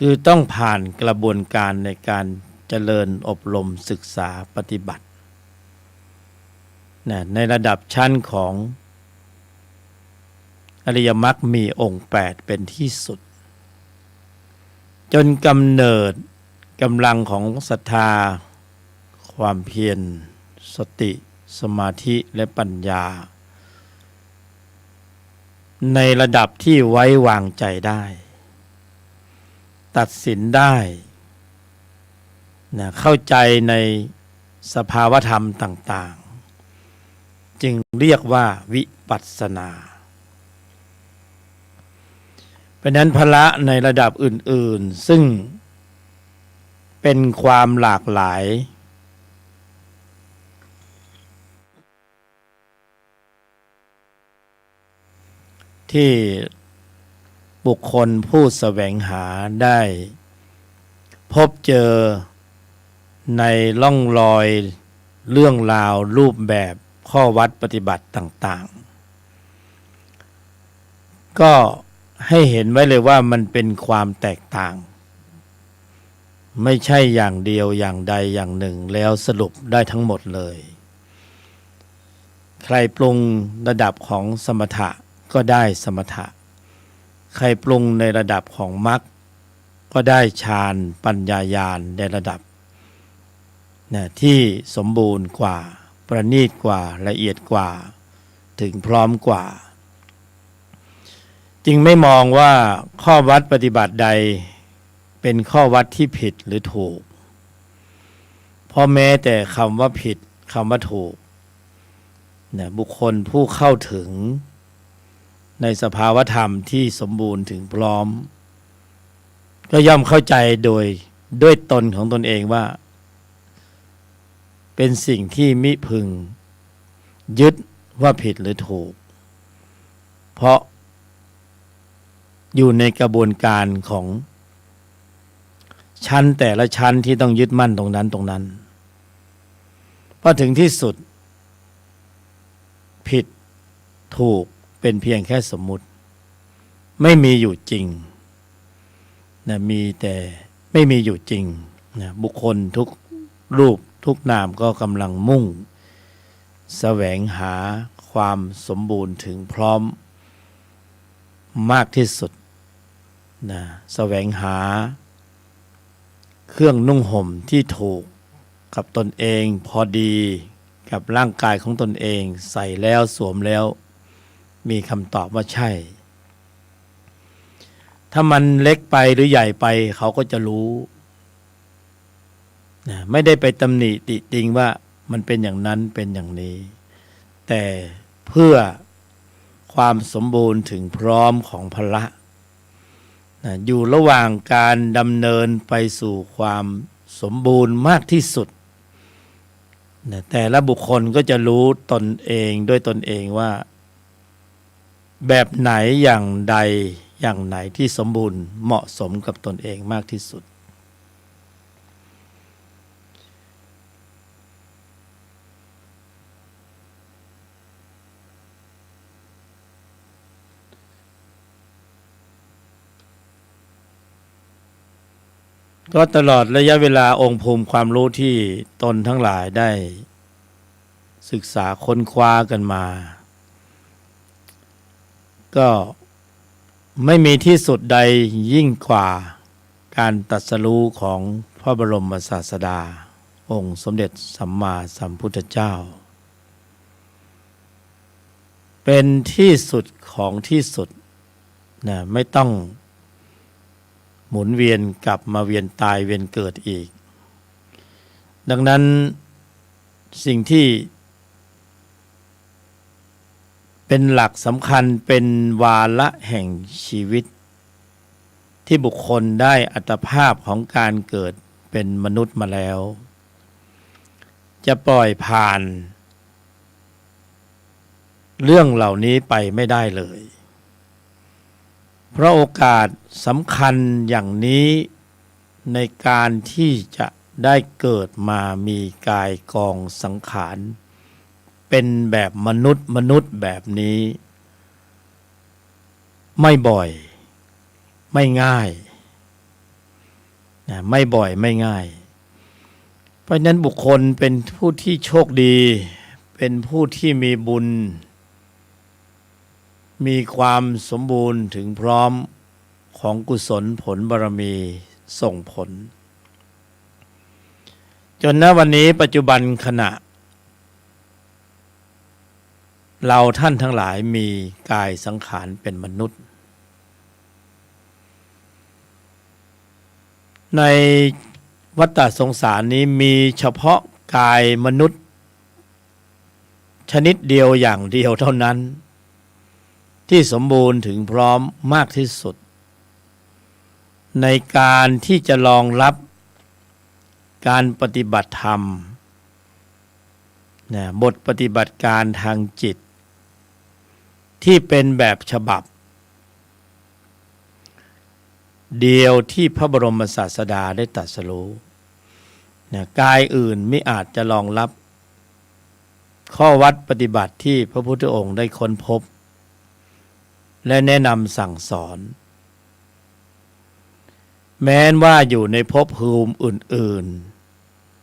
คือต้องผ่านกระบวนการในการเจริญอบรมศึกษาปฏิบัติในระดับชั้นของอริยมรรคมีองค์8เป็นที่สุดจนกำเนิดกำลังของศรัทธาความเพียรสติสมาธิและปัญญาในระดับที่ไว้วางใจได้ตัดสินได้เข้าใจในสภาวธรรมต่างๆจึงเรียกว่าวิปัสสนาเพราะนั้นพละในระดับอื่นๆซึ่งเป็นความหลากหลายที่บุคคลผู้แสวงหาได้พบเจอในร่องรอยเรื่องราวรูปแบบข้อวัดปฏิบัติต่างๆก็ให้เห็นไว้เลยว่ามันเป็นความแตกต่างไม่ใช่อย่างเดียวอย่างใดอย่างหนึ่งแล้วสรุปได้ทั้งหมดเลยใครปรุงระดับของสมถะก็ได้สมถะใครปรุงในระดับของมรรคก็ได้ฌานปัญญาญาณในระดับที่สมบูรณ์กว่าประณีตกว่าละเอียดกว่าถึงพร้อมกว่าจึงไม่มองว่าข้อวัดปฏิบัติใดเป็นข้อวัดที่ผิดหรือถูกเพราะแม้แต่คำว่าผิดคำว่าถูกบุคคลผู้เข้าถึงในสภาวธรรมที่สมบูรณ์ถึงพร้อมก็ย่อมเข้าใจด้วยตนของตนเองว่าเป็นสิ่งที่มิพึงยึดว่าผิดหรือถูกเพราะอยู่ในกระบวนการของชั้นแต่ละชั้นที่ต้องยึดมั่นตรงนั้นพอถึงที่สุดผิดถูกเป็นเพียงแค่สมมุติไม่มีอยู่จริงมีแต่ไม่มีอยู่จริงบุคคลทุกรูปทุกนามก็กำลังมุ่งแสวงหาความสมบูรณ์ถึงพร้อมมากที่สุดแสวงหาเครื่องนุ่งห่มที่ถูกกับตนเองพอดีกับร่างกายของตนเองใส่แล้วสวมแล้วมีคำตอบว่าใช่ถ้ามันเล็กไปหรือใหญ่ไปเขาก็จะรู้ไม่ได้ไปตำหนิติติงว่ามันเป็นอย่างนั้นเป็นอย่างนี้แต่เพื่อความสมบูรณ์ถึงพร้อมของพละอยู่ระหว่างการดำเนินไปสู่ความสมบูรณ์มากที่สุดแต่ละบุคคลก็จะรู้ตนเองด้วยตนเองว่าแบบไหนอย่างใดอย่างไหนที่สมบูรณ์เหมาะสมกับตนเองมากที่สุดก็ตลอดระยะเวลาองค์ภูมิความรู้ที่ตนทั้งหลายได้ศึกษาค้นคว้ากันมาก็ไม่มีที่สุดใดยิ่งกว่าการตรัสรู้ของพระบรมศาสดาองค์สมเด็จสัมมาสัมพุทธเจ้าเป็นที่สุดของที่สุดไม่ต้องหมุนเวียนกลับมาเวียนตายเวียนเกิดอีกดังนั้นสิ่งที่เป็นหลักสำคัญเป็นวาระแห่งชีวิตที่บุคคลได้อัตภาพของการเกิดเป็นมนุษย์มาแล้วจะปล่อยผ่านเรื่องเหล่านี้ไปไม่ได้เลยเพราะโอกาสสำคัญอย่างนี้ในการที่จะได้เกิดมามีกายกองสังขารเป็นแบบมนุษย์แบบนี้ไม่บ่อยไม่ง่าย ไม่บ่อยไม่ง่ายเพราะฉะนั้นบุคคลเป็นผู้ที่โชคดีเป็นผู้ที่มีบุญมีความสมบูรณ์ถึงพร้อมของกุศลผลบารมีส่งผลจนณวันนี้ปัจจุบันขณะเราท่านทั้งหลายมีกายสังขารเป็นมนุษย์ในวัฏฏะสงสารนี้มีเฉพาะกายมนุษย์ชนิดเดียวอย่างเดียวเท่านั้นที่สมบูรณ์ถึงพร้อมมากที่สุดในการที่จะรองรับการปฏิบัติธรรมบทปฏิบัติการทางจิตที่เป็นแบบฉบับเดียวที่พระบรมศาสดาได้ตรัสรู้กายอื่นไม่อาจจะรองรับข้อวัดปฏิบัติที่พระพุทธองค์ได้ค้นพบและแนะนำสั่งสอนแม้นว่าอยู่ในภพภูมิอื่น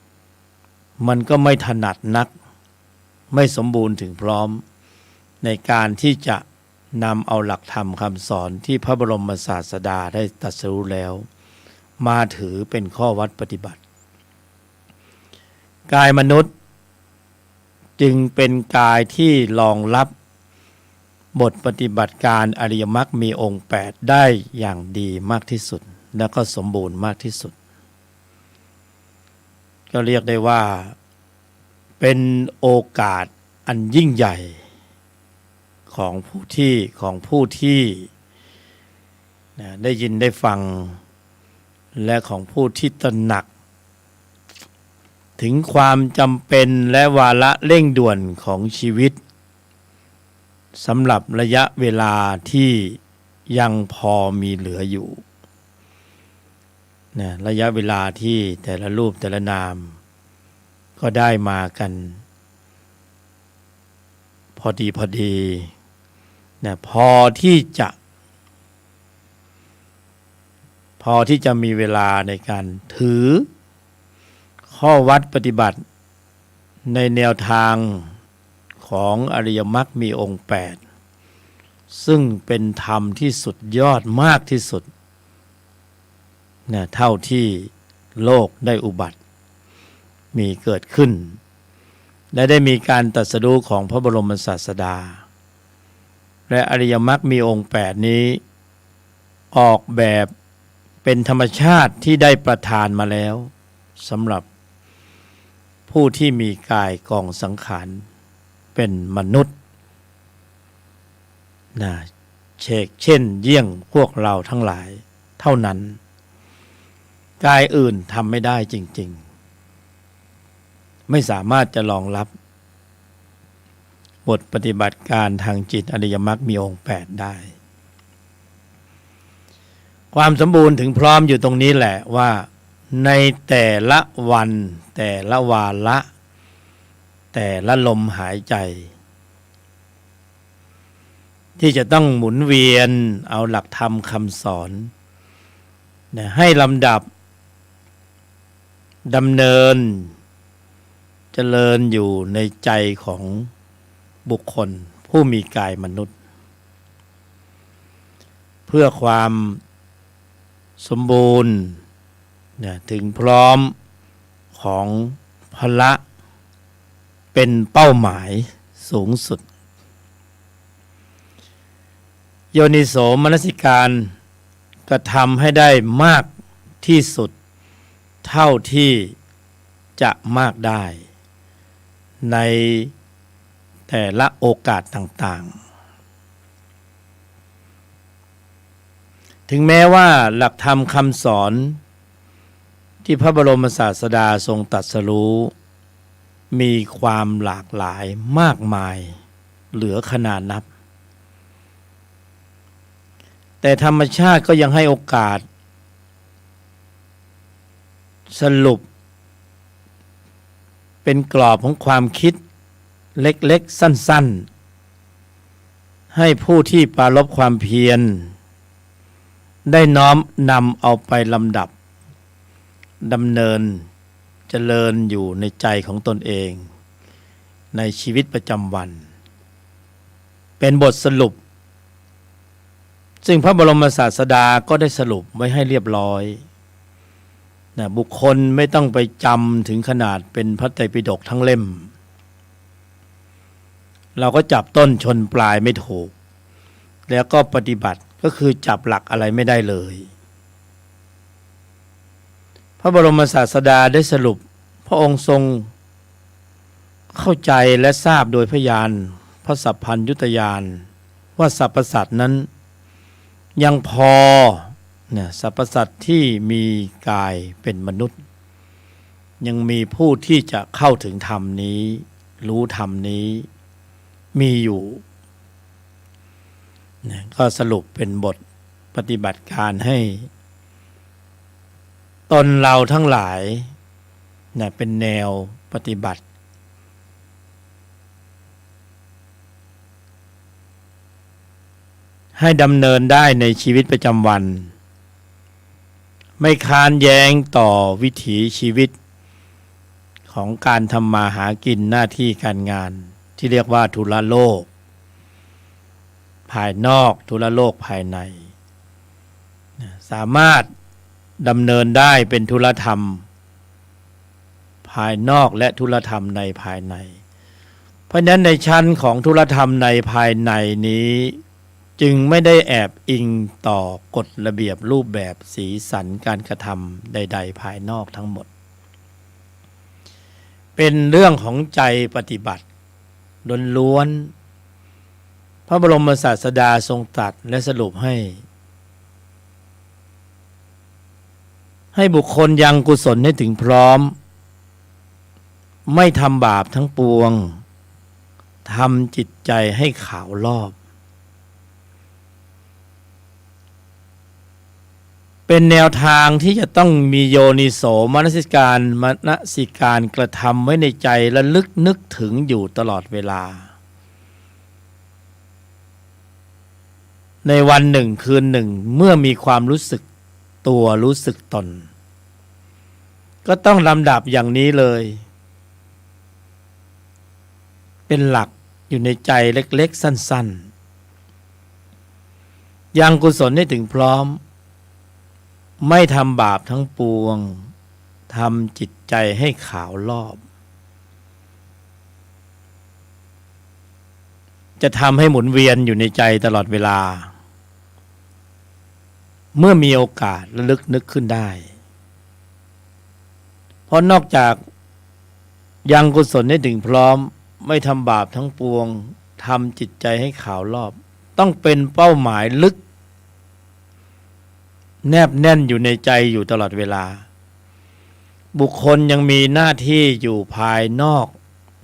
ๆมันก็ไม่ถนัดนักไม่สมบูรณ์ถึงพร้อมในการที่จะนำเอาหลักธรรมคำสอนที่พระบรมศาสดาได้ตรัสรู้แล้วมาถือเป็นข้อวัดปฏิบัติกายมนุษย์จึงเป็นกายที่รองรับบทปฏิบัติการอริยมรรคมีองค์8ได้อย่างดีมากที่สุดและก็สมบูรณ์มากที่สุดก็เรียกได้ว่าเป็นโอกาสอันยิ่งใหญ่ของผู้ที่ได้ยินได้ฟังและของผู้ที่ตระหนักถึงความจำเป็นและวาระเร่งด่วนของชีวิตสำหรับระยะเวลาที่ยังพอมีเหลืออยู่ระยะเวลาที่แต่ละรูปแต่ละนามก็ได้มากันพอดีพอที่จะมีเวลาในการถือข้อวัดปฏิบัติในแนวทางของอริยมรรคมีองค์8ซึ่งเป็นธรรมที่สุดยอดมากที่สุดเท่าที่โลกได้อุบัติมีเกิดขึ้นและได้มีการตรัสรู้ของพระบรมศาสดาและอริยมรรคมีองค์8นี้ออกแบบเป็นธรรมชาติที่ได้ประทานมาแล้วสำหรับผู้ที่มีกายกองสังขารเป็นมนุษย์เช่นเยี่ยงพวกเราทั้งหลายเท่านั้นกายอื่นทำไม่ได้จริงๆไม่สามารถจะรองรับบทปฏิบัติการทางจิตอริยมรรคมีองค์8ได้ความสมบูรณ์ถึงพร้อมอยู่ตรงนี้แหละว่าในแต่ละวันแต่ละวาระแต่ละลมหายใจที่จะต้องหมุนเวียนเอาหลักธรรมคำสอนให้ลำดับดำเนินเจริญอยู่ในใจของบุคคลผู้มีกายมนุษย์เพื่อความสมบูรณ์ถึงพร้อมของพละเป็นเป้าหมายสูงสุดโยนิโสมนสิการกระทำให้ได้มากที่สุดเท่าที่จะมากได้ในแต่ละโอกาสต่างๆถึงแม้ว่าหลักธรรมคำสอนที่พระบรมศาสดาทรงตรัสรู้มีความหลากหลายมากมายเหลือขนาดนับแต่ธรรมชาติก็ยังให้โอกาสสรุปเป็นกรอบของความคิดเล็กๆสั้นๆให้ผู้ที่ปรารภความเพียรได้น้อมนำเอาไปลำดับ ดำเนินเจริญอยู่ในใจของตนเองในชีวิตประจำวันเป็นบทสรุปซึ่งพระบรมศาสดาก็ได้สรุปไว้ให้เรียบร้อยนะบุคคลไม่ต้องไปจำถึงขนาดเป็นพระไตรปิฎกทั้งเล่มเราก็จับต้นชนปลายไม่ถูกแล้วก็ปฏิบัติก็คือจับหลักอะไรไม่ได้เลยพระบรมศาสดาได้สรุปพระองค์ทรงเข้าใจและทราบโดยพยานพระสัพพัญญุตญาณว่าสรรพสัตว์นั้นยังพอเนี่ยสรรพสัตว์ที่มีกายเป็นมนุษย์ยังมีผู้ที่จะเข้าถึงธรรมนี้รู้ธรรมนี้มีอยู่เนี่ยก็สรุปเป็นบทปฏิบัติการให้ตนเราทั้งหลายเนี่ยเป็นแนวปฏิบัติให้ดำเนินได้ในชีวิตประจำวันไม่ค้านแย้งต่อวิถีชีวิตของการทำมาหากินหน้าที่การงานที่เรียกว่าธุระโลกภายนอกธุระโลกภายในสามารถดำเนินได้เป็นธุระธรรมภายนอกและธุระธรรมในภายในเพราะฉะนั้นในชั้นของธุระธรรมในภายในนี้จึงไม่ได้แอบอิงต่อกฎระเบียบรูปแบบสีสันการกระทำใดๆภายนอกทั้งหมดเป็นเรื่องของใจปฏิบัติล้วนพระบรมศาสดาทรงตรัสและสรุปให้บุคคลยังกุศลให้ถึงพร้อมไม่ทำบาปทั้งปวงทำจิตใจให้ขาวรอบเป็นแนวทางที่จะต้องมีโยนิโสมนสิการกระทำไว้ในใจและลึกนึกถึงอยู่ตลอดเวลาในวันหนึ่งคืนหนึ่งเมื่อมีความรู้สึกตัวรู้สึกตนก็ต้องลำดับอย่างนี้เลยเป็นหลักอยู่ในใจเล็กๆสั้นๆยังกุศลให้ถึงพร้อมไม่ทำบาปทั้งปวงทำจิตใจให้ขาวรอบจะทำให้หมุนเวียนอยู่ในใจตลอดเวลาเมื่อมีโอกาสระลึกนึกขึ้นได้เพราะนอกจากยังกุศลให้ถึงพร้อมไม่ทำบาปทั้งปวงทำจิตใจให้ขาวรอบต้องเป็นเป้าหมายลึกแนบแน่นอยู่ในใจอยู่ตลอดเวลาบุคคลยังมีหน้าที่อยู่ภายนอก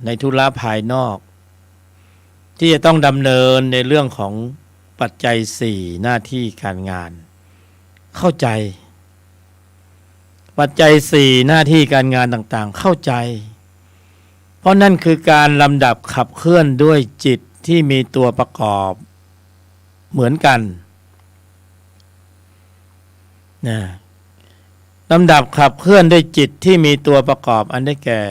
ในธุระภายนอกที่จะต้องดำเนินในเรื่องของปัจจัยสี่หน้าที่การงานเข้าใจปัจจัยสี่หน้าที่การงานต่างๆเข้าใจเพราะนั่นคือการลำดับขับเคลื่อนด้วยจิตที่มีตัวประกอบเหมือนกันนะลำดับขับเคลื่อนด้วยจิตที่มีตัวประกอบอันได้แก่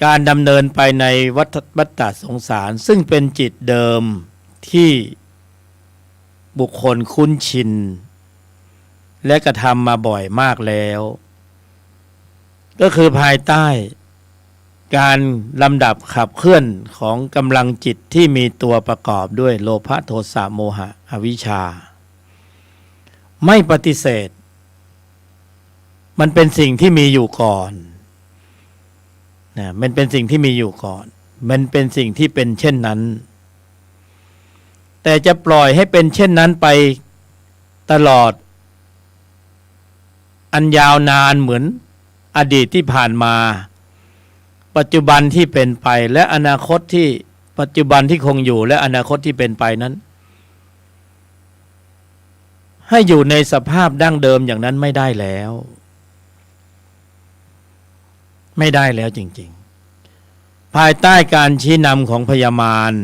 การดำเนินไปในวัฏฏะสงสารซึ่งเป็นจิตเดิมที่บุคคลคุ้นชินและกระทำมาบ่อยมากแล้วก็คือภายใต้การลำดับขับเคลื่อนของกำลังจิตที่มีตัวประกอบด้วยโลภะโทสะโมหะอวิชชาไม่ปฏิเสธมันเป็นสิ่งที่มีอยู่ก่อนนะมันเป็นสิ่งที่มีอยู่ก่อนมันเป็นสิ่งที่เป็นเช่นนั้นแต่จะปล่อยให้เป็นเช่นนั้นไปตลอดอันยาวนานเหมือนอดีตที่ผ่านมาปัจจุบันที่เป็นไปและอนาคตที่ปัจจุบันที่คงอยู่และอนาคตที่เป็นไปนั้นให้อยู่ในสภาพดั้งเดิมอย่างนั้นไม่ได้แล้วไม่ได้แล้วจริงๆภายใต้การชี้นำของพญามาร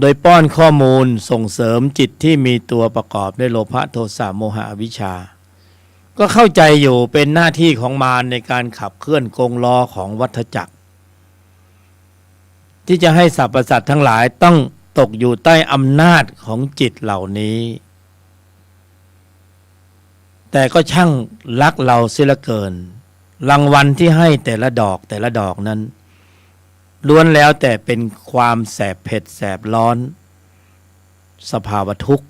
โดยป้อนข้อมูลส่งเสริมจิตที่มีตัวประกอบด้วยโลภะโทสะโมหะอวิชชาก็เข้าใจอยู่เป็นหน้าที่ของมารในการขับเคลื่อนกงล้อของวัฏจักรที่จะให้สรรพสัตว์ทั้งหลายต้องตกอยู่ใต้อำนาจของจิตเหล่านี้แต่ก็ช่างรักเราเสียเหลือเกินรางวัลที่ให้แต่ละดอกนั้นล้วนแล้วแต่เป็นความแสบเผ็ดแสบร้อนสภาวะทุกข์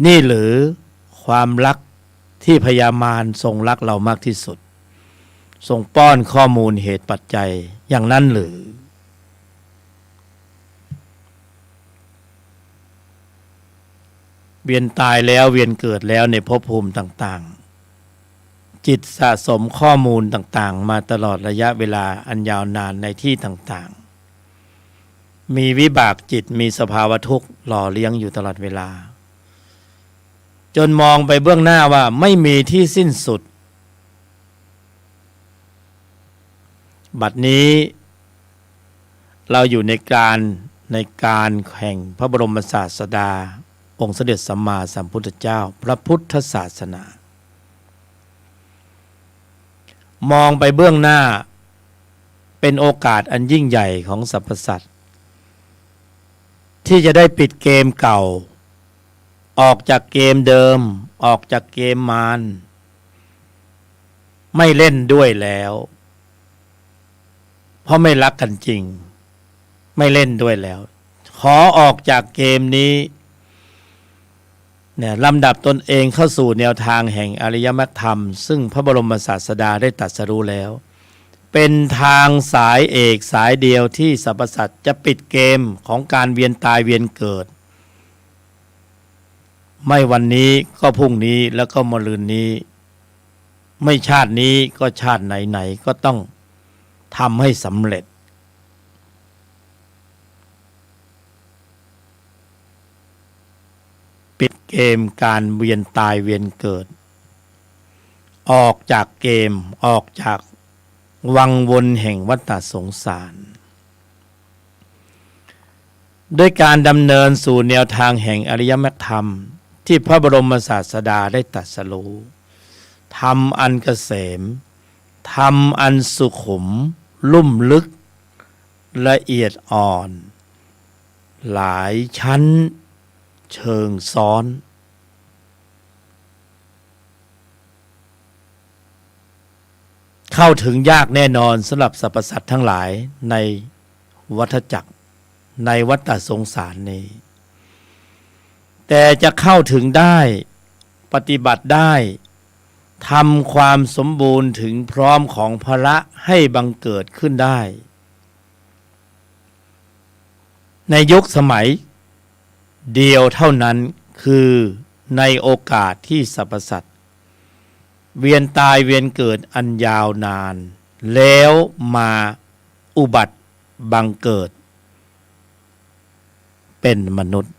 นี่หรือความรักที่พยามารทรงรักเรามากที่สุดทรงป้อนข้อมูลเหตุปัจจัยอย่างนั้นหรือเวียนตายแล้วเวียนเกิดแล้วในภพภูมิต่างๆจิตสะสมข้อมูลต่างๆมาตลอดระยะเวลาอันยาวนานในที่ต่างๆมีวิบากจิตมีสภาวะทุกข์หล่อเลี้ยงอยู่ตลอดเวลาจนมองไปเบื้องหน้าว่าไม่มีที่สิ้นสุดบัดนี้เราอยู่ในการแห่งพระบรมศาสดาองค์เสด็จสัมมาสัมพุทธเจ้าพระพุทธศาสนามองไปเบื้องหน้าเป็นโอกาสอันยิ่งใหญ่ของสรรพสัตว์ที่จะได้ปิดเกมเก่าออกจากเกมเดิมออกจากเกมมารไม่เล่นด้วยแล้วเพราะไม่รักกันจริงไม่เล่นด้วยแล้วขอออกจากเกมนี้เนี่ยลำดับตนเองเข้าสู่แนวทางแห่งอริยมรรคธรรมซึ่งพระบรมศาสดาได้ตรัสรู้แล้วเป็นทางสายเอกสายเดียวที่สรรพสัตว์จะปิดเกมของการเวียนตายเวียนเกิดไม่วันนี้ก็พรุ่งนี้แล้วก็มะรืนนี้ไม่ชาตินี้ก็ชาติไหนๆก็ต้องทำให้สำเร็จปิดเกมการเวียนตายเวียนเกิดออกจากเกมออกจากวังวนแห่งวัฏสงสารด้วยการดำเนินสู่แนวทางแห่งอริยมรรคธรรมที่พระบรมศาสดาได้ตรัสรู้ธรรมอันเกษมธรรมอันสุขุมลุ่มลึกละเอียดอ่อนหลายชั้นเชิงซ้อนเข้าถึงยากแน่นอนสำหรับสรรพสัตว์ทั้งหลายในวัฏจักรในวัฏสงสารนี้แต่จะเข้าถึงได้ปฏิบัติได้ทำความสมบูรณ์ถึงพร้อมของพระให้บังเกิดขึ้นได้ในยุคสมัยเดียวเท่านั้นคือในโอกาสที่สรรพสัตว์เวียนตายเวียนเกิดอันยาวนานแล้วมาอุบัติบังเกิดเป็นมนุษย์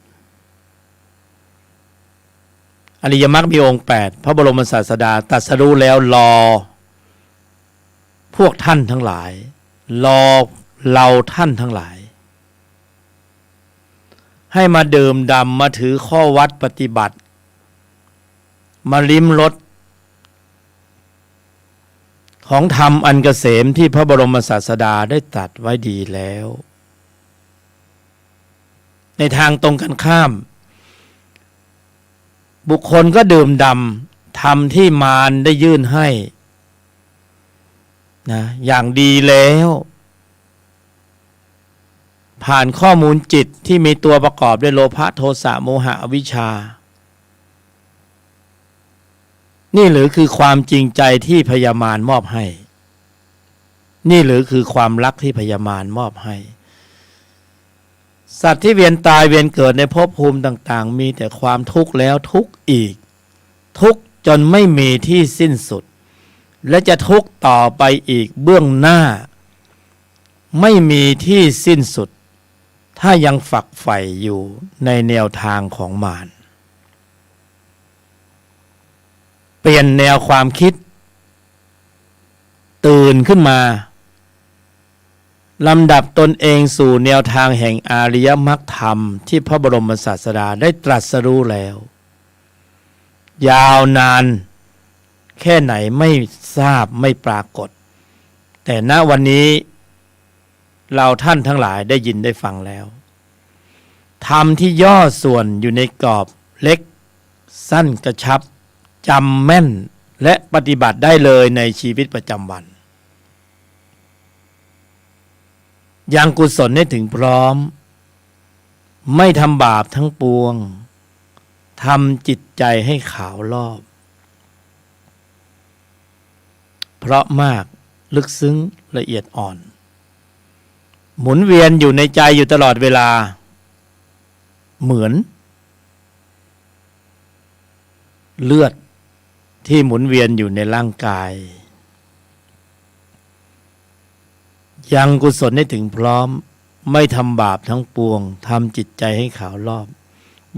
อริยมรรคมีองค์8พระบรมศาสดาตรัสรู้แล้วรอพวกท่านทั้งหลายรอเราท่านทั้งหลายให้มาดื่มด่ำมาถือข้อวัดปฏิบัติมาลิ้มรสของธรรมอันเกษมที่พระบรมศาสดาได้ตรัสไว้ดีแล้วในทางตรงกันข้ามบุคคลก็ดื่มด่ำธรรมที่มารได้ยื่นให้นะอย่างดีแล้วผ่านข้อมูลจิตที่มีตัวประกอบด้วยโลภะโทสะโมหะอวิชชานี่หรือคือความจริงใจที่พยามารมอบให้นี่หรือคือความรักที่พยามารมอบให้สัตว์ที่เวียนตายเวียนเกิดในภพภูมิต่างๆมีแต่ความทุกข์แล้วทุกข์อีกทุกข์จนไม่มีที่สิ้นสุดและจะทุกข์ต่อไปอีกเบื้องหน้าไม่มีที่สิ้นสุดถ้ายังฝักใฝ่อยู่ในแนวทางของมารเปลี่ยนแนวความคิดตื่นขึ้นมา ลำดับตนเองสู่แนวทางแห่งอริยมรรคธรรมที่พระบรมศาสดาได้ตรัสรู้แล้ว ยาวนานแค่ไหนไม่ทราบไม่ปรากฏแต่ณวันนี้เราท่านทั้งหลายได้ยินได้ฟังแล้วธรรมที่ย่อส่วนอยู่ในกรอบเล็กสั้นกระชับจำแม่นและปฏิบัติได้เลยในชีวิตประจำวันยังกุศลให้ถึงพร้อมไม่ทำบาปทั้งปวงทำจิตใจให้ขาวรอบเพราะมากลึกซึ้งละเอียดอ่อนหมุนเวียนอยู่ในใจอยู่ตลอดเวลาเหมือนเลือดที่หมุนเวียนอยู่ในร่างกายยังกุศลให้ถึงพร้อมไม่ทำบาปทั้งปวงทำจิตใจให้ขาวรอบ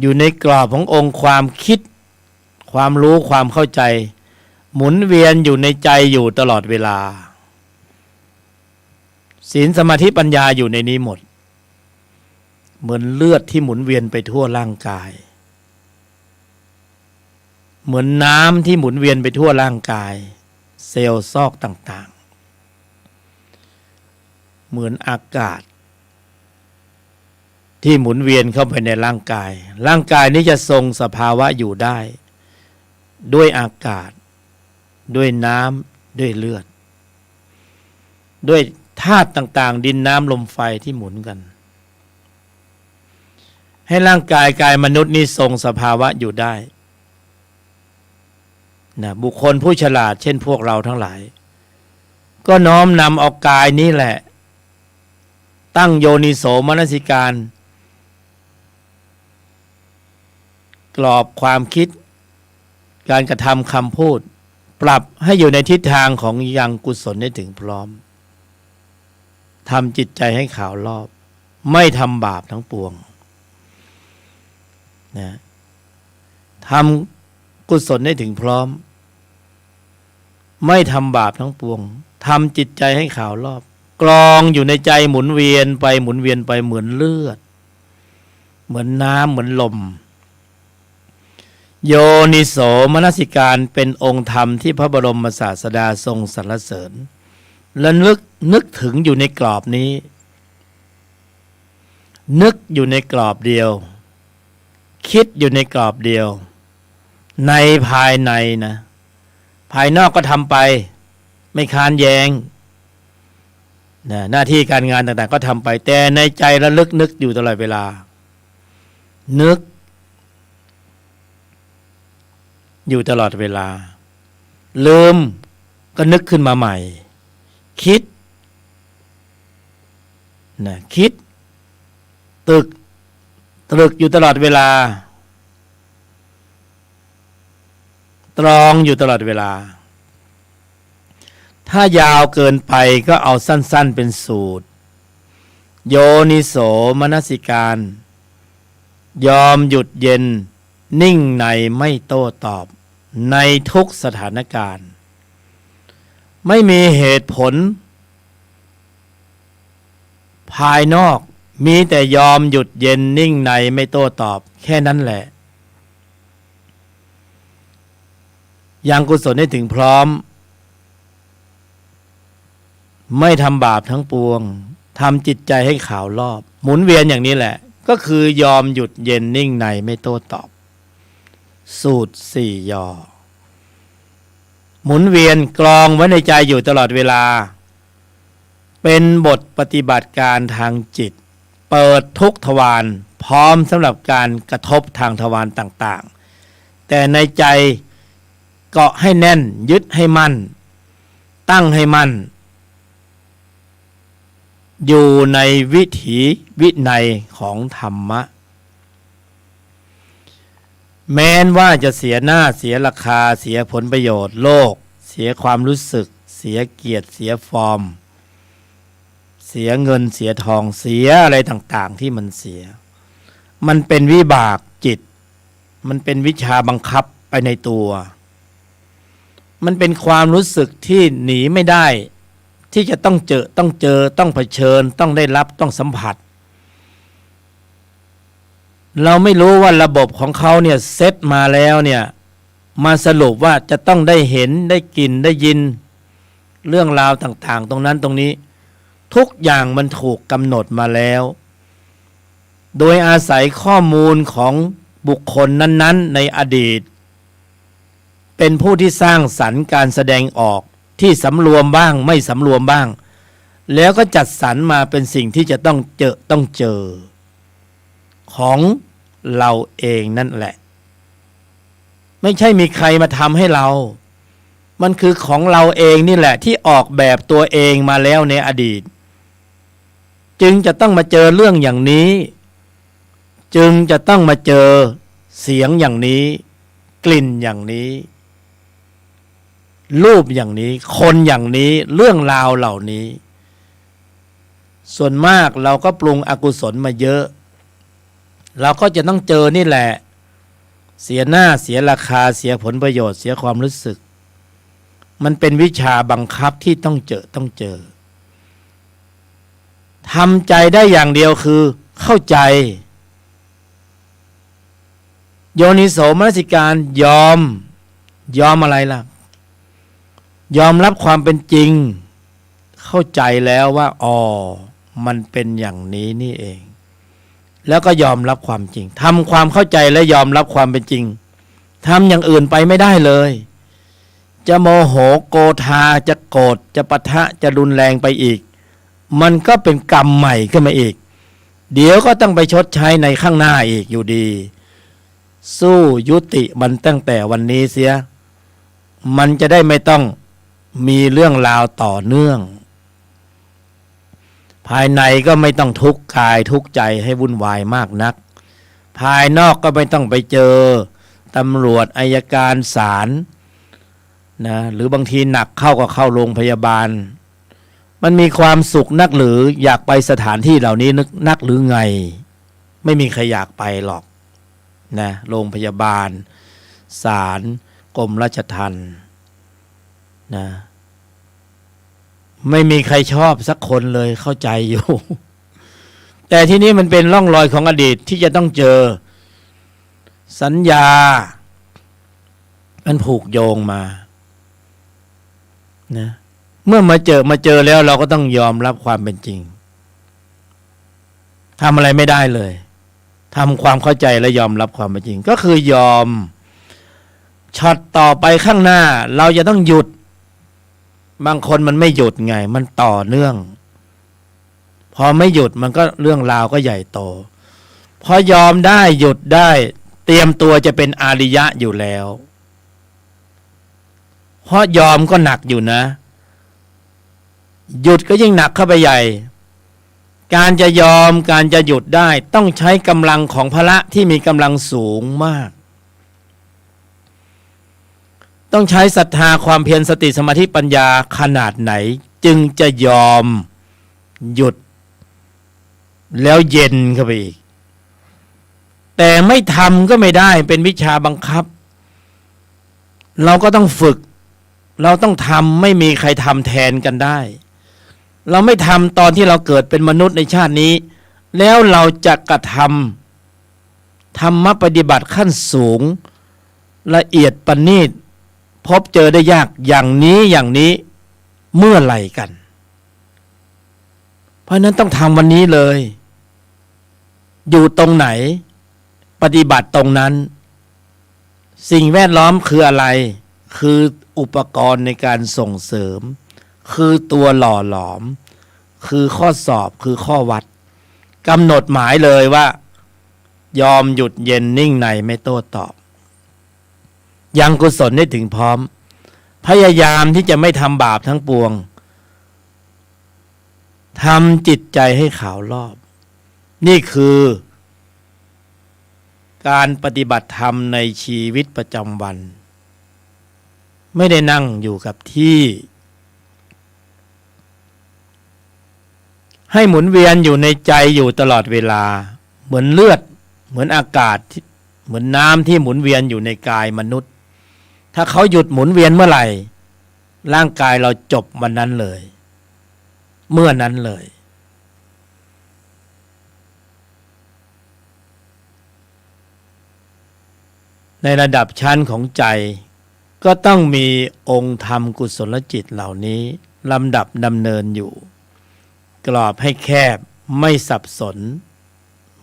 อยู่ในกรอบขององค์ความคิดความรู้ความเข้าใจหมุนเวียนอยู่ในใจอยู่ตลอดเวลาศีลสมาธิปัญญาอยู่ในนี้หมดเหมือนเลือดที่หมุนเวียนไปทั่วร่างกายเหมือนน้ำที่หมุนเวียนไปทั่วร่างกายเซลล์ซอกต่างๆเหมือนอากาศที่หมุนเวียนเข้าไปในร่างกายร่างกายนี้จะทรงสภาวะอยู่ได้ด้วยอากาศด้วยน้ำด้วยเลือดด้วยธาตุต่างๆดินน้ำลมไฟที่หมุนกันให้ร่างกายกายมนุษย์นี้ทรงสภาวะอยู่ได้นะบุคคลผู้ฉลาดเช่นพวกเราทั้งหลายก็น้อมนำเอากายนี้แหละตั้งโยนิโสมนสิการกรอบความคิดการกระทำคำพูดปรับให้อยู่ในทิศทางของยังกุศลให้ถึงพร้อมทำจิตใจให้ขาวรอบไม่ทำบาปทั้งปวงนะทำกุศลให้ถึงพร้อมไม่ทำบาปทั้งปวงทำจิตใจให้ขาวรอบกรองอยู่ในใจหมุนเวียนไปหมุนเวียนไปเหมือนเลือดเหมือนน้ำเหมือนลมโยนิโสมนสิการเป็นองค์ธรรมที่พระบรมศาสดาทรงสรรเสริญและนึกถึงอยู่ในกรอบนี้นึกอยู่ในกรอบเดียวคิดอยู่ในกรอบเดียวในภายในนะภายนอกก็ทำไปไม่ค้านแย้งนะหน้าที่การงานต่างๆก็ทำไปแต่ในใจระลึกนึกอยู่ตลอดเวลานึกอยู่ตลอดเวลาลืมก็นึกขึ้นมาใหม่คิดนะคิดตรึกอยู่ตลอดเวลาตรองอยู่ตลอดเวลาถ้ายาวเกินไปก็เอาสั้นๆเป็นสูตรโยนิโสมนสิการยอมหยุดเย็นนิ่งในไม่โต้ตอบในทุกสถานการณ์ไม่มีเหตุผลภายนอกมีแต่ยอมหยุดเย็นนิ่งในไม่โต้ตอบแค่นั้นแหละยังกุศลให้ถึงพร้อมไม่ทำบาปทั้งปวงทำจิตใจให้ขาวรอบหมุนเวียนอย่างนี้แหละก็คือยอมหยุดเย็นนิ่งในไม่โต้ตอบสูตรสี่ยอหมุนเวียนกรองไว้ในใจอยู่ตลอดเวลาเป็นบทปฏิบัติการทางจิตเปิดทุกทวารพร้อมสำหรับการกระทบทางทวารต่างๆแต่ในใจเกาะให้แน่นยึดให้มั่นตั้งให้มั่นอยู่ในวิถีวินัยของธรรมะแม้นว่าจะเสียหน้าเสียราคาเสียผลประโยชน์โลกเสียความรู้สึกเสียเกียรติเสียฟอร์มเสียเงินเสียทองเสียอะไรต่างๆที่มันเสียมันเป็นวิบากจิตมันเป็นวิชาบังคับไปในตัวมันเป็นความรู้สึกที่หนีไม่ได้ ที่จะต้องเจอต้องเผชิญต้องได้รับต้องสัมผัสเราไม่รู้ว่าระบบของเขาเนี่ยเซตมาแล้วเนี่ยมาสรุปว่าจะต้องได้เห็นได้กลิ่นได้ยินเรื่องราวต่างๆตรงนั้นตรงนี้ทุกอย่างมันถูกกำหนดมาแล้วโดยอาศัยข้อมูลของบุคคลนั้นๆในอดีตเป็นผู้ที่สร้างสรรค์การแสดงออกที่สำรวมบ้างไม่สำรวมบ้างแล้วก็จัดสรรมาเป็นสิ่งที่จะต้องเจอของเราเองนั่นแหละไม่ใช่มีใครมาทำให้เรามันคือของเราเองนี่แหละที่ออกแบบตัวเองมาแล้วในอดีตจึงจะต้องมาเจอเรื่องอย่างนี้จึงจะต้องมาเจอเสียงอย่างนี้กลิ่นอย่างนี้รูปอย่างนี้คนอย่างนี้เรื่องราวเหล่านี้ส่วนมากเราก็ปรุงอกุศลมาเยอะเราก็จะต้องเจอนี่แหละเสียหน้าเสียราคาเสียผลประโยชน์เสียความรู้สึกมันเป็นวิชาบังคับที่ต้องเจอทำใจได้อย่างเดียวคือเข้าใจโยนิโสมนสิการยอมอะไรล่ะยอมรับความเป็นจริงเข้าใจแล้วว่ามันเป็นอย่างนี้นี่เองแล้วก็ยอมรับความจริงทำความเข้าใจและยอมรับความเป็นจริงทำอย่างอื่นไปไม่ได้เลยจะโมโหโกธาจะโกรธจะปะทะจะรุนแรงไปอีกมันก็เป็นกรรมใหม่ขึ้นมาอีกเดี๋ยวก็ต้องไปชดใช้ในข้างหน้าอีกอยู่ดีสู้ยุติมันตั้งแต่วันนี้เสียมันจะได้ไม่ต้องมีเรื่องราวต่อเนื่องภายในก็ไม่ต้องทุกข์กายทุกข์ใจให้วุ่นวายมากนักภายนอกก็ไม่ต้องไปเจอตำรวจอัยการศาลนะหรือบางทีหนักเข้าก็เข้าโรงพยาบาลมันมีความสุขนักหรืออยากไปสถานที่เหล่านี้นักหรือไงไม่มีใครอยากไปหรอกนะโรงพยาบาลศาลกรมราชทัณฑ์นะไม่มีใครชอบสักคนเลยเข้าใจอยู่ แต่ที่นี้มันเป็นร่องรอยของอดีตที่จะต้องเจอสัญญามันผูกโยงมานะเมื่อมาเจอแล้วเราก็ต้องยอมรับความเป็นจริงทำอะไรไม่ได้เลยทำความเข้าใจและยอมรับความเป็นจริงก็คือยอมช็อตต่อไปข้างหน้าเราจะต้องหยุดบางคนมันไม่หยุดไงมันต่อเนื่องพอไม่หยุดมันก็เรื่องราวก็ใหญ่โตพอยอมได้หยุดได้เตรียมตัวจะเป็นอาริยะอยู่แล้วเพราะยอมก็หนักอยู่นะหยุดก็ยิ่งหนักเข้าไปใหญ่การจะยอมการจะหยุดได้ต้องใช้กำลังของพละที่มีกำลังสูงมากต้องใช้ศรัทธาความเพียรสติสมาธิปัญญาขนาดไหนจึงจะยอมหยุดแล้วเย็นเข้าไปอีกแต่ไม่ทำก็ไม่ได้เป็นวิชาบังคับเราก็ต้องฝึกเราต้องทำไม่มีใครทำแทนกันได้เราไม่ทำตอนที่เราเกิดเป็นมนุษย์ในชาตินี้แล้วเราจะกระทำธรรมปฏิบัติขั้นสูงละเอียดประณีตพบเจอได้ยากอย่างนี้เมื่อไหร่กันเพราะนั้นต้องทำวันนี้เลยอยู่ตรงไหนปฏิบัติตรงนั้นสิ่งแวดล้อมคืออะไรคืออุปกรณ์ในการส่งเสริมคือตัวหล่อหลอมคือข้อสอบคือข้อวัดกำหนดหมายเลยว่ายอมหยุดเย็นนิ่งในไม่โต้ตอบยังกุศลได้ถึงพร้อมพยายามที่จะไม่ทำบาปทั้งปวงทำจิตใจให้ขาวรอบนี่คือการปฏิบัติธรรมในชีวิตประจำวันไม่ได้นั่งอยู่กับที่ให้หมุนเวียนอยู่ในใจอยู่ตลอดเวลาเหมือนเลือดเหมือนอากาศเหมือนน้ำที่หมุนเวียนอยู่ในกายมนุษย์ถ้าเขาหยุดหมุนเวียนเมื่อไหร่ร่างกายเราจบวันนั้นเลย เมื่อนั้นเลยในระดับชั้นของใจก็ต้องมีองค์ธรรมกุศลจิตเหล่านี้ลำดับดำเนินอยู่กรอบให้แคบไม่สับสน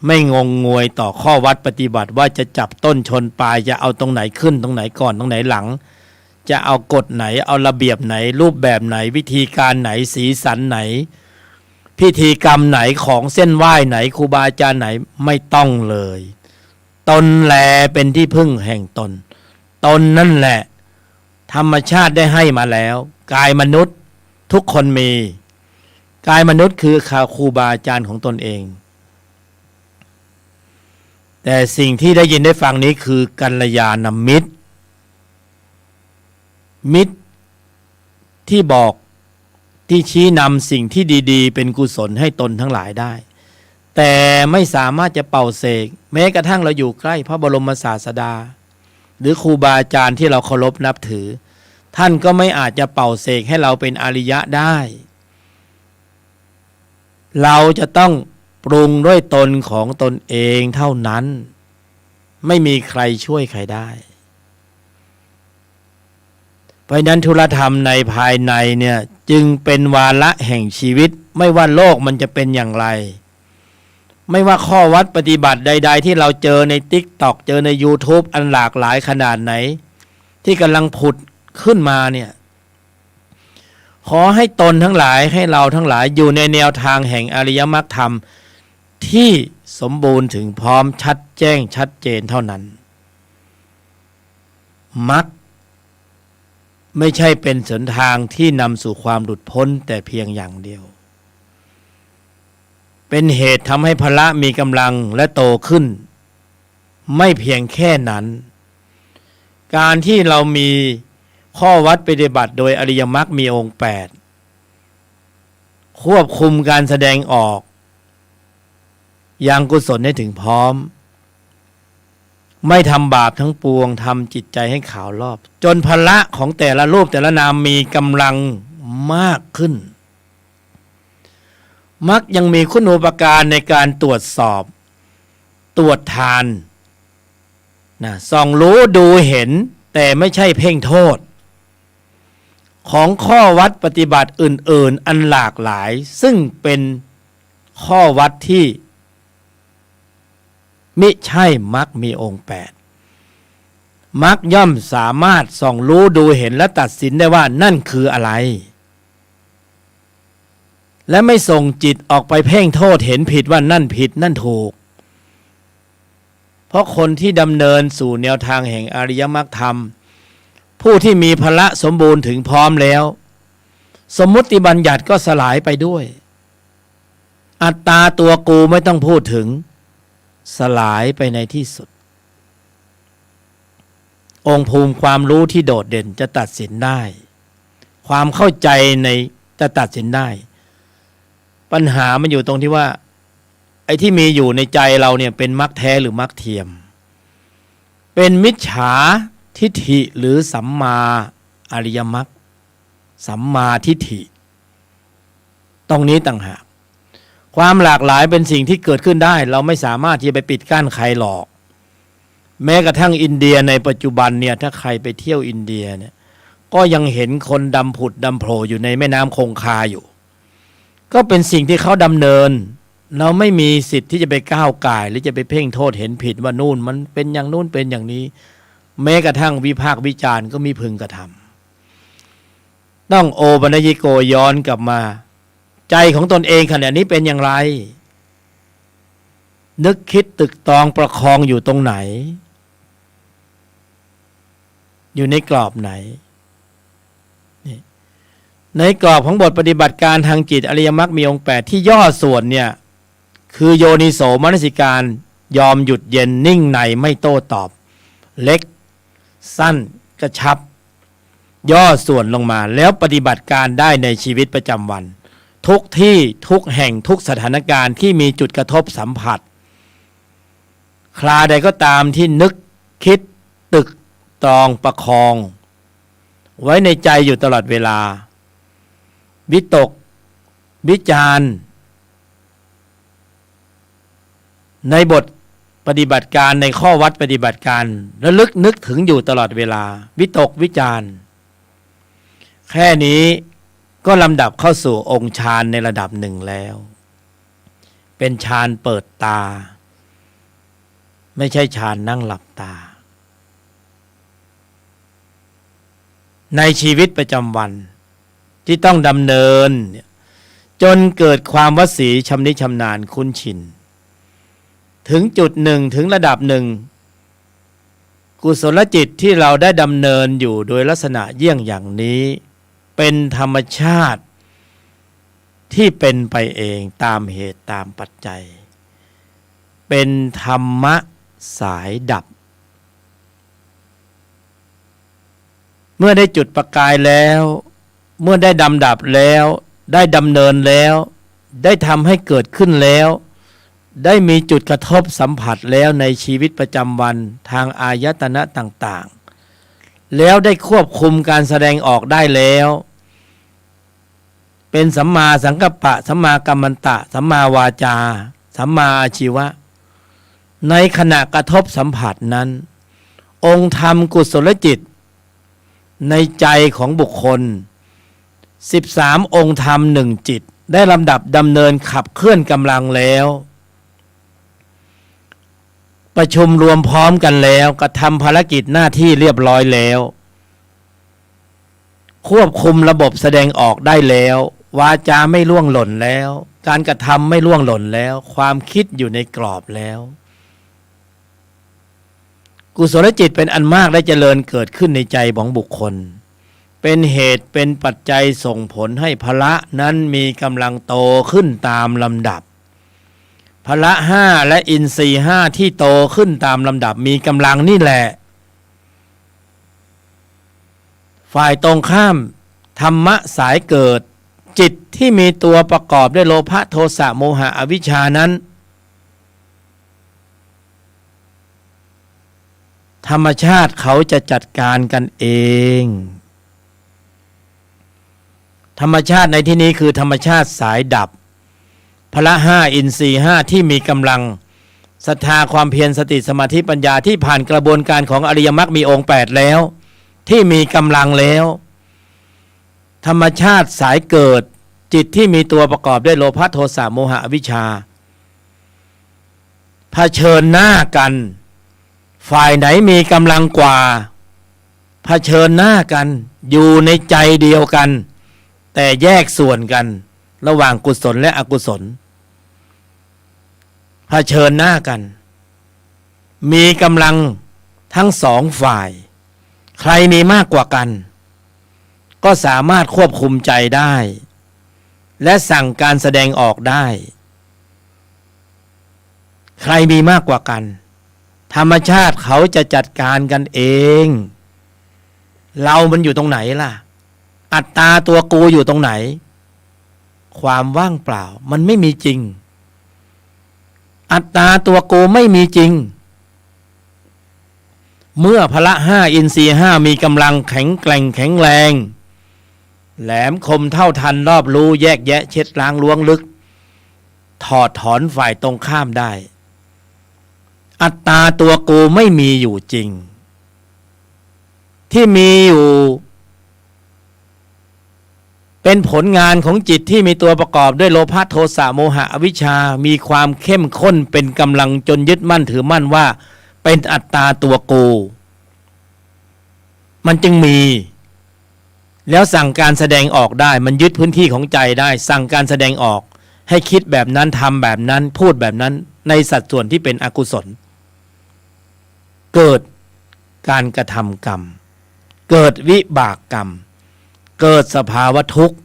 ไม่งงงวยต่อข้อวัดปฏิบัติว่าจะจับต้นชนปลายจะเอาตรงไหนขึ้นตรงไหนก่อนตรงไหนหลังจะเอากฎไหนเอาระเบียบไหนรูปแบบไหนวิธีการไหนสีสันไหนพิธีกรรมไหนของเส้นไหว้ไหนครูบาอาจารย์ไหนไม่ต้องเลยตนแลเป็นที่พึ่งแห่งตนตนนั่นแหละธรรมชาติได้ให้มาแล้วกายมนุษย์ทุกคนมีกายมนุษย์คือครูบาอาจารย์ของตนเองแต่สิ่งที่ได้ยินได้ฟังนี้คือกัลยาณมิตรมิตรที่บอกที่ชี้นำสิ่งที่ดีๆเป็นกุศลให้ตนทั้งหลายได้แต่ไม่สามารถจะเป่าเสกแม้กระทั่งเราอยู่ใกล้พระบรมศาสดาหรือครูบาอาจารย์ที่เราเคารพนับถือท่านก็ไม่อาจจะเป่าเสกให้เราเป็นอริยะได้เราจะต้องปรุงด้วยตนของตนเองเท่านั้นไม่มีใครช่วยใครได้เพราะนั้นธุรธรรมในภายในเนี่ยจึงเป็นวาระแห่งชีวิตไม่ว่าโลกมันจะเป็นอย่างไรไม่ว่าข้อวัดปฏิบัติใดๆที่เราเจอใน TikTok เจอใน YouTube อันหลากหลายขนาดไหนที่กำลังผุดขึ้นมาเนี่ยขอให้ตนทั้งหลายให้เราทั้งหลายอยู่ในแนวทางแห่งอริยมรรคธรรมที่สมบูรณ์ถึงพร้อมชัดแจ้งชัดเจนเท่านั้นมรรคไม่ใช่เป็นหนทางที่นำสู่ความหลุดพ้นแต่เพียงอย่างเดียวเป็นเหตุทำให้พละมีกำลังและโตขึ้นไม่เพียงแค่นั้นการที่เรามีข้อวัดปฏิบัติโดยอริยมรรคมีองค์8ควบคุมการแสดงออกยังกุศลให้ถึงพร้อมไม่ทำบาปทั้งปวงทำจิตใจให้ขาวรอบจนพละของแต่ละรูปแต่ละนามมีกำลังมากขึ้นมักยังมีคุณูปการในการตรวจสอบตรวจทานส่องรู้ดูเห็นแต่ไม่ใช่เพ่งโทษของข้อวัดปฏิบัติอื่นๆอันหลากหลายซึ่งเป็นข้อวัดที่มิใช่มรรคมีองค์8มรรคย่อมสามารถส่องรู้ดูเห็นและตัดสินได้ว่านั่นคืออะไรและไม่ส่งจิตออกไปเพ่งโทษเห็นผิดว่านั่นผิดนั่นถูกเพราะคนที่ดำเนินสู่แนวทางแห่งอริยมรรคธรรมผู้ที่มีพละสมบูรณ์ถึงพร้อมแล้วสมมุติบัญญัติก็สลายไปด้วยอัตตาตัวกูไม่ต้องพูดถึงสลายไปในที่สุดองค์ภูมิความรู้ที่โดดเด่นจะตัดสินได้ความเข้าใจในจะตัดสินได้ปัญหามันอยู่ตรงที่ว่าไอ้ที่มีอยู่ในใจเราเนี่ยเป็นมรรคแท้หรือมรรคเทียมเป็นมิจฉาทิฏฐิหรือสัมมาอริยมรรคสัมมาทิฏฐิตรงนี้ต่างหากความหลากหลายเป็นสิ่งที่เกิดขึ้นได้เราไม่สามารถที่จะไปปิดกั้นใครหรอกแม้กระทั่งอินเดียในปัจจุบันเนี่ยถ้าใครไปเที่ยวอินเดียเนี่ยก็ยังเห็นคนดำผุดดำโผล่อยู่ในแม่น้ำคงคาอยู่ก็เป็นสิ่งที่เขาดำเนินเราไม่มีสิทธิ์ที่จะไปก้าวก่ายหรือจะไปเพ่งโทษเห็นผิดว่านู่นมันเป็นอย่างนู่นเป็นอย่างนี้แม้กระทั่งวิพากษ์วิจารณ์ก็มีพึงกระทำต้องโอปัญญิโกย้อนกลับมาใจของตนเองขณะนี้เป็นอย่างไรนึกคิดตึกตองประคองอยู่ตรงไหนอยู่ในกรอบไหนในกรอบของบทปฏิบัติการทางจิตอริยมรรคมีองค์8ที่ย่อส่วนเนี่ยคือโยนิโสมนสิการยอมหยุดเย็นนิ่งในไม่โต้ตอบเล็กสั้นกระชับย่อส่วนลงมาแล้วปฏิบัติการได้ในชีวิตประจำวันทุกที่ทุกแห่งทุกสถานการณ์ที่มีจุดกระทบสัมผัสคราใดก็ตามที่นึกคิดตึกตรองประคองไว้ในใจอยู่ตลอดเวลาวิตก วิจารณ์ในบทปฏิบัติการในข้อวัดปฏิบัติการระลึกนึกถึงอยู่ตลอดเวลาวิตกวิจารณ์แค่นี้ก็ลำดับเข้าสู่องค์ฌานในระดับหนึ่งแล้วเป็นฌานเปิดตาไม่ใช่ฌานนั่งหลับตาในชีวิตประจำวันที่ต้องดำเนินจนเกิดความวสีชำนิชำนาญคุ้นชินถึงจุดหนึ่งถึงระดับหนึ่งกุศลจิตที่เราได้ดำเนินอยู่โดยลักษณะเยี่ยงอย่างนี้เป็นธรรมชาติที่เป็นไปเองตามเหตุตามปัจจัยเป็นธรรมะสายดับเมื่อได้จุดประกายแล้วเมื่อได้ดำดับแล้วได้ดำเนินแล้วได้ทำให้เกิดขึ้นแล้วได้มีจุดกระทบสัมผัสแล้วในชีวิตประจำวันทางอายตนะต่างๆแล้วได้ควบคุมการแสดงออกได้แล้วเป็นสัมมาสังกัปปะสัมมากัมมันตะสัมมาวาจาสัมมาอาชีวะในขณะกระทบสัมผัสนั้นองค์ธรรมกุศลจิตในใจของบุคคล13องค์ธรรม1จิตได้ลำดับดำเนินขับเคลื่อนกำลังแล้วประชุมรวมพร้อมกันแล้วกระทำภารกิจหน้าที่เรียบร้อยแล้วควบคุมระบบแสดงออกได้แล้ววาจาไม่ล่วงหล่นแล้วการกระทำไม่ล่วงหล่นแล้วความคิดอยู่ในกรอบแล้วกุศลจิตเป็นอันมากได้เจริญเกิดขึ้นในใจของบุคคลเป็นเหตุเป็นปัจจัยส่งผลให้พละนั้นมีกำลังโตขึ้นตามลำดับพละห้าและอินทรีย์ห้าที่โตขึ้นตามลำดับมีกำลังนี่แหละฝ่ายตรงข้ามธรรมะสายเกิดจิตที่มีตัวประกอบด้วยโลภะโทสะโมหะอวิชชานั้นธรรมชาติเขาจะจัดการกันเองธรรมชาติในที่นี้คือธรรมชาติสายดับพละห้าอินทรีย์ห้าที่มีกำลังศรัทธาความเพียรสติสมาธิปัญญาที่ผ่านกระบวนการของอริยมรรคมีองค์8แล้วที่มีกำลังแล้วธรรมชาติสายเกิดจิตที่มีตัวประกอบด้วยโลภะโทสะโมหะอวิชชาเผชิญหน้ากันฝ่ายไหนมีกำลังกว่าเผชิญหน้ากันอยู่ในใจเดียวกันแต่แยกส่วนกันระหว่างกุศลและอกุศลเผชิญหน้ากันมีกำลังทั้งสองฝ่ายใครมีมากกว่ากันก็สามารถควบคุมใจได้และสั่งการแสดงออกได้ใครมีมากกว่ากันธรรมชาติเขาจะจัดการกันเองเรามันอยู่ตรงไหนล่ะอัตตาตัวกูอยู่ตรงไหนความว่างเปล่ามันไม่มีจริงอัตตาตัวกูไม่มีจริงเมื่อพละห้าอินทรีย์ห้ามีกำลังแข็งแกร่งแข็งแรงแหลมคมเท่าทันรอบรู้แยกแยะเช็ดล้างล้วงลึกถอดถอนฝ่ายตรงข้ามได้อัตตาตัวกูไม่มีอยู่จริงที่มีอยู่เป็นผลงานของจิตที่มีตัวประกอบด้วยโลภะโทสะโมหะอวิชชามีความเข้มข้นเป็นกำลังจนยึดมั่นถือมั่นว่าเป็นอัตตาตัวกูมันจึงมีแล้วสั่งการแสดงออกได้มันยึดพื้นที่ของใจได้สั่งการแสดงออกให้คิดแบบนั้นทำแบบนั้นพูดแบบนั้นในสัดส่วนที่เป็นอกุศลเกิดการกระทำกรรมเกิดวิบากกรรมเกิดสภาวะทุกข์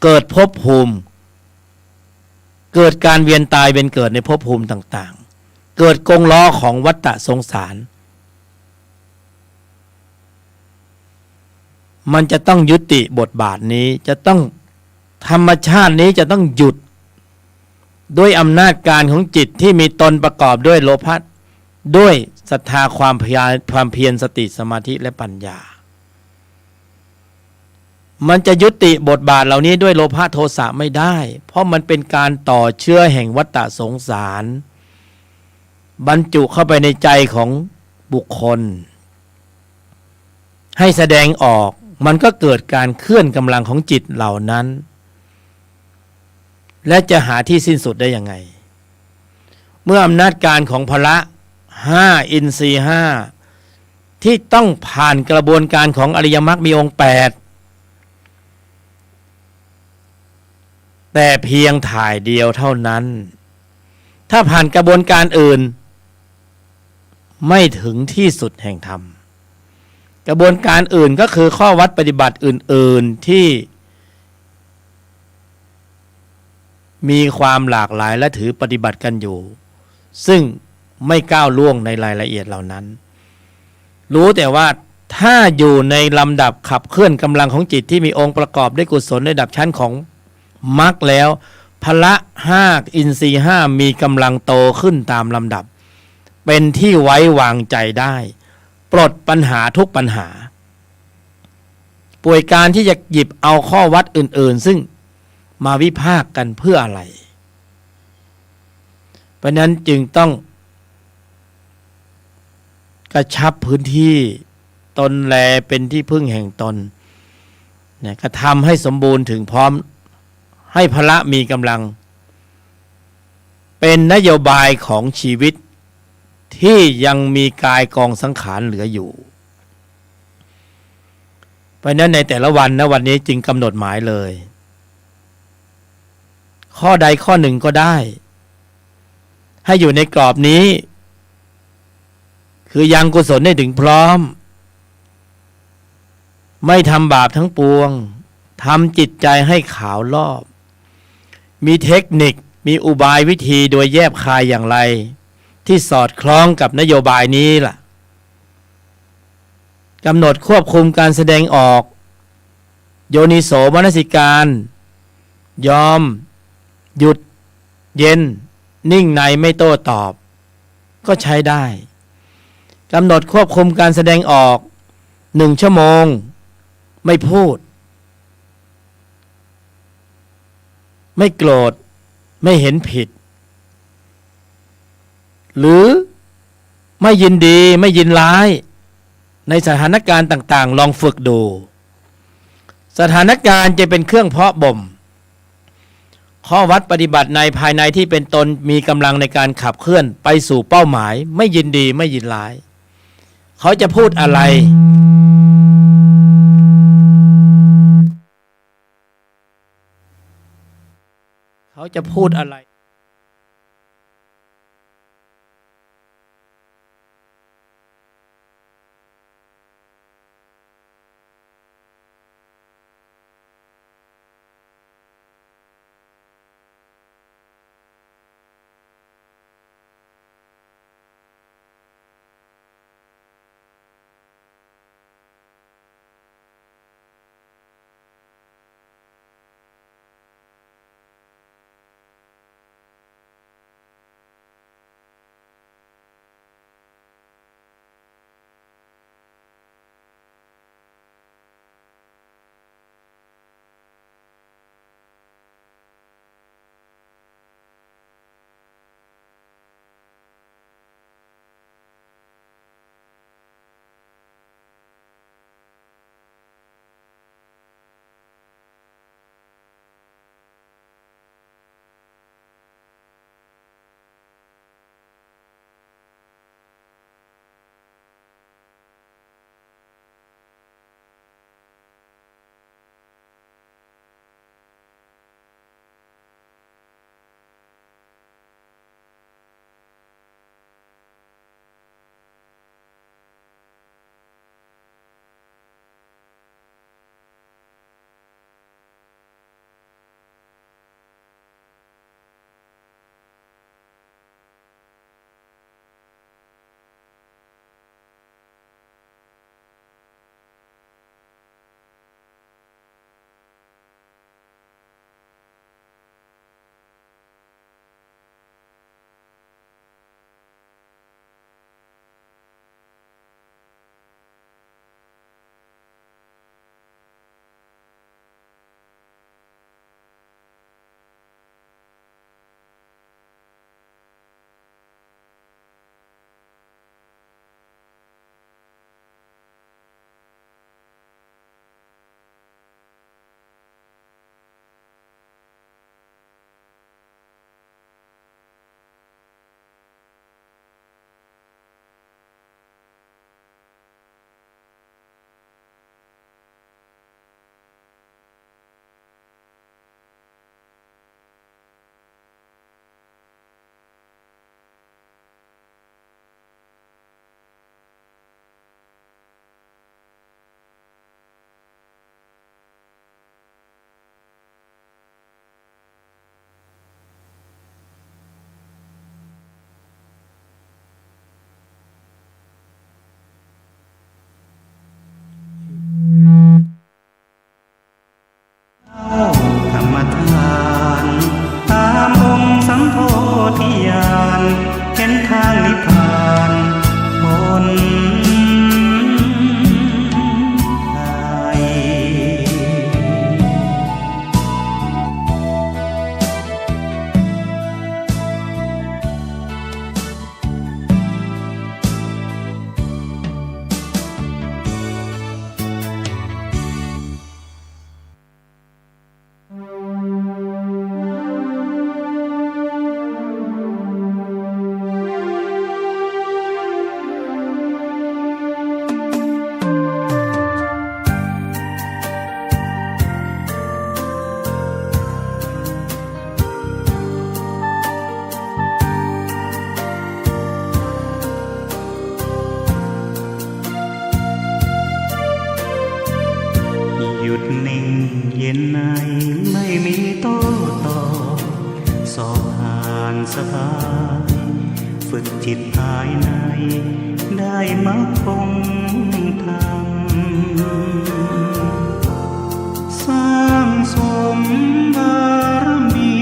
เกิดภพภูมิเกิดการเวียนตายเป็นเกิดในภพภูมิต่างๆเกิดกงล้อของวัฏฏะสงสารมันจะต้องยุติบทบาทนี้จะต้องธรรมชาตินี้จะต้องหยุดด้วยอำนาจการของจิตที่มีตนประกอบด้วยโลภะด้วยศรัทธาความเพียรสติสมาธิและปัญญา มันจะยุติบทบาทเหล่านี้ด้วยโลภะโทสะไม่ได้ เพราะมันเป็นการต่อเชื้อแห่งวัฏฏะสงสารบรรจุเข้าไปในใจของบุคคลให้แสดงออกมันก็เกิดการเคลื่อนกำลังของจิตเหล่านั้นและจะหาที่สิ้นสุดได้ยังไงเมื่ออำนาจการของพละ5อินทรีย์5ที่ต้องผ่านกระบวนการของอริยมรรคมีองค์8แต่เพียงถ่ายเดียวเท่านั้นถ้าผ่านกระบวนการอื่นไม่ถึงที่สุดแห่งธรรมกระบวนการอื่นก็คือข้อวัดปฏิบัติอื่นๆที่มีความหลากหลายและถือปฏิบัติกันอยู่ซึ่งไม่ก้าวล่วงในรายละเอียดเหล่านั้นรู้แต่ว่าถ้าอยู่ในลำดับขับเคลื่อนกำลังของจิตที่มีองค์ประกอบด้วยกุศลในระดับชั้นของมรรคแล้วพละ5อินทรีย์5มีกำลังโตขึ้นตามลำดับเป็นที่ไว้วางใจได้ปลดปัญหาทุกปัญหาป่วยการที่จะหยิบเอาข้อวัดอื่นๆซึ่งมาวิพากษ์กันเพื่ออะไรเพราะนั้นจึงต้องกระชับพื้นที่ตนแลเป็นที่พึ่งแห่งตนกระทำให้สมบูรณ์ถึงพร้อมให้พละมีกำลังเป็นนโยบายของชีวิตที่ยังมีกายกองสังขารเหลืออยู่เพราะนั้นในแต่ละวันนะวันนี้จึงกำหนดหมายเลยข้อใดข้อหนึ่งก็ได้ให้อยู่ในกรอบนี้คือยังกุศลได้ถึงพร้อมไม่ทำบาปทั้งปวงทำจิตใจให้ขาวรอบมีเทคนิคมีอุบายวิธีโดยแยบคายอย่างไรที่สอดคล้องกับนโยบายนี้ล่ะกำหนดควบคุมการแสดงออกโยนิโสมนสิการยอมหยุดเย็นนิ่งในไม่โต้ตอบก็ใช้ได้กำหนดควบคุมการแสดงออก1 ชั่วโมงไม่พูดไม่โกรธไม่เห็นผิดหรือไม่ยินดีไม่ยินร้ายในสถานการณ์ต่างๆลองฝึกดูสถานการณ์จะเป็นเครื่องเพาะบ่มข้อวัดปฏิบัติในภายในที่เป็นตนมีกำลังในการขับเคลื่อนไปสู่เป้าหมายไม่ยินดีไม่ยินร้ายเขาจะพูดอะไรเขาจะพูดอะไร ได้มาคงธรรมสร้างสมบารมี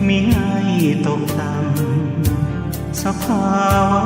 มิให้ตกต่ำสภาวะ